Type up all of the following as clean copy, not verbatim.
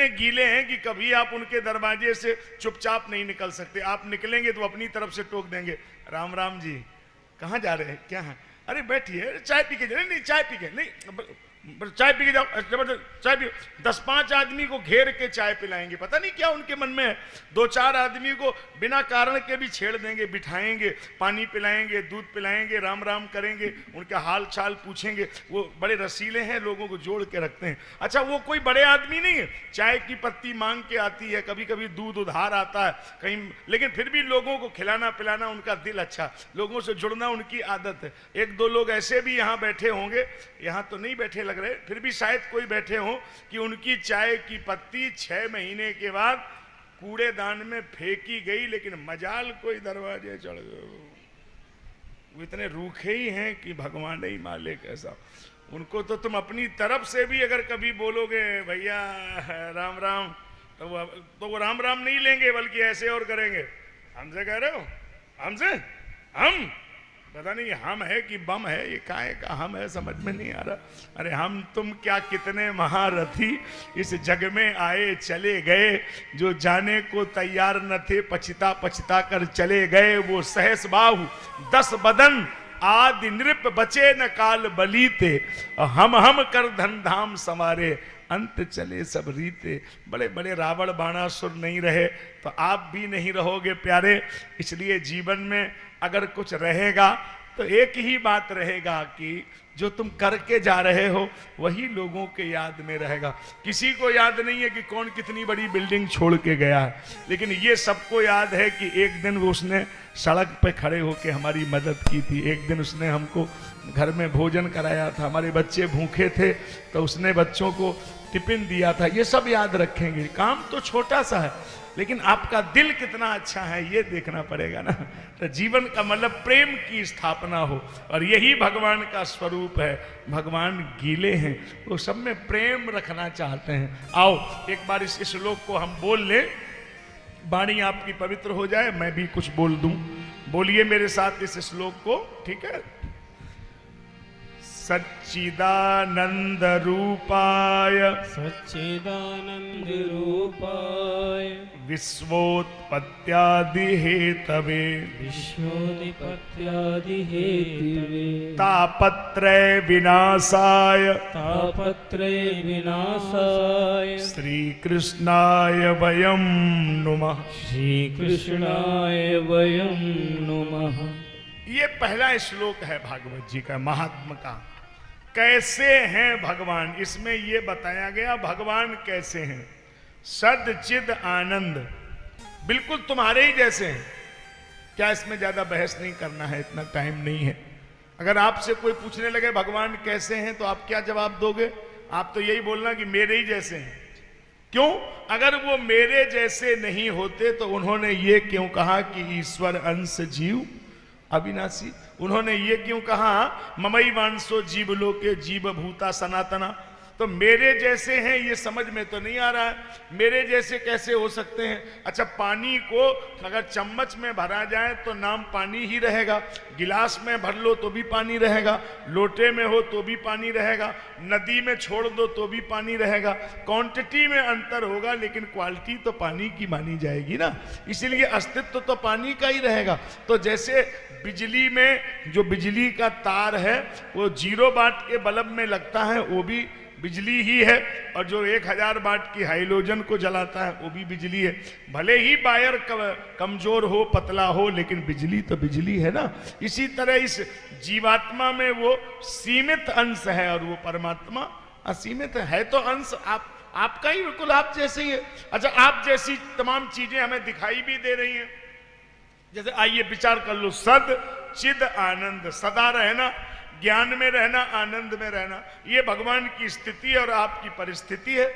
इतने गीले हैं कि कभी आप उनके दरवाजे से चुपचाप नहीं निकल सकते। आप निकलेंगे तो अपनी तरफ से टोक देंगे, राम राम जी, कहाँ जा रहे हैं, क्या है, अरे बैठिए चाय पी के जाए, नहीं चाय पी के नहीं, चाय पी के जाओ, जबरदस्त चाय पी। 10-5 आदमी को घेर के चाय पिलाएंगे, पता नहीं क्या उनके मन में है। 2-4 आदमी को बिना कारण के भी छेड़ देंगे, बिठाएंगे, पानी पिलाएंगे, दूध पिलाएंगे, राम राम करेंगे, उनका हाल चाल पूछेंगे। वो बड़े रसीले हैं, लोगों को जोड़ के रखते हैं। अच्छा, वो कोई बड़े आदमी नहीं है, चाय की पत्ती मांग के आती है, कभी कभी दूध उधार आता है कहीं, लेकिन फिर भी लोगों को खिलाना पिलाना उनका दिल अच्छा, लोगों से जुड़ना उनकी आदत है। 1-2 लोग ऐसे भी यहाँ बैठे होंगे, यहाँ तो नहीं बैठे लग रहे, फिर भी शायद कोई बैठे हो कि उनकी चाय की पत्ती 6 महीने के बाद कूड़ेदान में फेंकी गई, लेकिन मजाल कोई दरवाजे चढ़ गए। वो इतने रूखे ही हैं कि भगवान ही मालिक ऐसा। उनको तो तुम अपनी तरफ से भी अगर कभी बोलोगे भैया राम राम, तो वो राम राम नहीं लेंगे, बल्कि ऐसे और करेंगे, हमसे कह रहे हो, हमसे, हम पता नहीं हम है कि बम है, ये काहे का हम है समझ में नहीं आ रहा। अरे हम तुम क्या कितने महारथी इस जग में आए चले गए, जो जाने को तैयार न थे पछता पछता कर चले गए। वो सहस बाहु 10 बदन आदि नृप बचे न काल बलीते, हम कर धन धाम समारे अंत चले सब रीते। बड़े बड़े रावण बाणासुर नहीं रहे तो आप भी नहीं रहोगे प्यारे। इसलिए जीवन में अगर कुछ रहेगा तो एक ही बात रहेगा कि जो तुम करके जा रहे हो वही लोगों के याद में रहेगा। किसी को याद नहीं है कि कौन कितनी बड़ी बिल्डिंग छोड़ के गया है, लेकिन ये सबको याद है कि एक दिन वो उसने सड़क पे खड़े होकर हमारी मदद की थी, एक दिन उसने हमको घर में भोजन कराया था, हमारे बच्चे भूखे थे तो उसने बच्चों को टिफिन दिया था। ये सब याद रखेंगे। काम तो छोटा सा है, लेकिन आपका दिल कितना अच्छा है ये देखना पड़ेगा ना। तो जीवन का मतलब प्रेम की स्थापना हो, और यही भगवान का स्वरूप है। भगवान गीले हैं, वो सब में प्रेम रखना चाहते हैं। आओ एक बार इस श्लोक को हम बोल लें, वाणी आपकी पवित्र हो जाए, मैं भी कुछ बोल दूं। बोलिए मेरे साथ इस श्लोक को, ठीक है। सच्चिदानंद रूपाय, सच्चिदानंद रूपाय, विश्वोत्पत्त्यादि हेतवे, विश्वोत्पत्त्यादि हेतवे, तापत्रय विनाशाय, तापत्रय विनाशाय, श्री कृष्णाय वयं नुमः, श्री कृष्णाय वयं नुमः। ये पहला श्लोक है भागवत जी का, महात्मा का। कैसे हैं भगवान, इसमें ये बताया गया भगवान कैसे हैं। सद चिद आनंद, बिल्कुल तुम्हारे ही जैसे हैं। क्या इसमें ज्यादा बहस नहीं करना है, इतना टाइम नहीं है। अगर आपसे कोई पूछने लगे भगवान कैसे हैं तो आप क्या जवाब दोगे? आप तो यही बोलना कि मेरे ही जैसे हैं। क्यों? अगर वो मेरे जैसे नहीं होते तो उन्होंने ये क्यों कहा कि ईश्वर अंश जीव अविनाशी? उन्होंने ये क्यों कहा ममई वांसो जीव लोके जीव भूता सनातना? तो मेरे जैसे हैं ये समझ में तो नहीं आ रहा है, मेरे जैसे कैसे हो सकते हैं? अच्छा, पानी को अगर चम्मच में भरा जाए तो नाम पानी ही रहेगा, गिलास में भर लो तो भी पानी रहेगा, लोटे में हो तो भी पानी रहेगा, नदी में छोड़ दो तो भी पानी रहेगा। क्वांटिटी में अंतर होगा लेकिन क्वालिटी तो पानी की मानी जाएगी ना, इसीलिए अस्तित्व तो पानी का ही रहेगा। तो जैसे बिजली में जो बिजली का तार है वो 0 वाट के बल्ब में लगता है, वो भी बिजली ही है, और जो 1000 वाट की हाइड्रोजन को जलाता है वो भी बिजली है। भले ही वायर कमजोर हो पतला हो लेकिन बिजली तो बिजली है ना। इसी तरह इस जीवात्मा में वो सीमित अंश है और वो परमात्मा असीमित है। तो अंश आपका ही बिल्कुल आप जैसे ही है। अच्छा, आप जैसी तमाम चीजें हमें दिखाई भी दे रही हैं। जैसे आइए विचार कर लो, सद चिद आनंद, सदा रहना, ज्ञान में रहना, आनंद में रहना, ये भगवान की स्थिति और आपकी परिस्थिति है।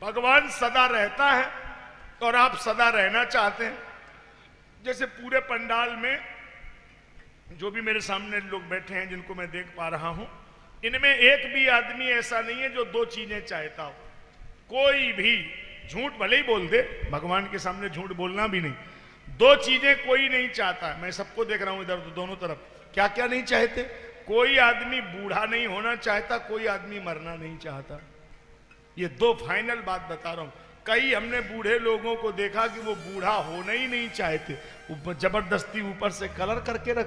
भगवान सदा रहता है और आप सदा रहना चाहते हैं। जैसे पूरे पंडाल में जो भी मेरे सामने लोग बैठे हैं जिनको मैं देख पा रहा हूं, इनमें एक भी आदमी ऐसा नहीं है जो 2 चीजें चाहता हो। कोई भी झूठ भले ही बोल दे, भगवान के सामने झूठ बोलना भी नहीं। 2 चीजें कोई नहीं चाहता है। मैं सबको देख रहा हूं इधर तो दोनों तरफ, क्या क्या नहीं चाहते? कोई आदमी बूढ़ा नहीं होना चाहता, कोई आदमी मरना नहीं चाहता। ये दो फाइनल बात बता रहा हूं। कई हमने बूढ़े लोगों को देखा कि वो बूढ़ा होना ही नहीं चाहते, जबरदस्ती ऊपर से कलर करके रख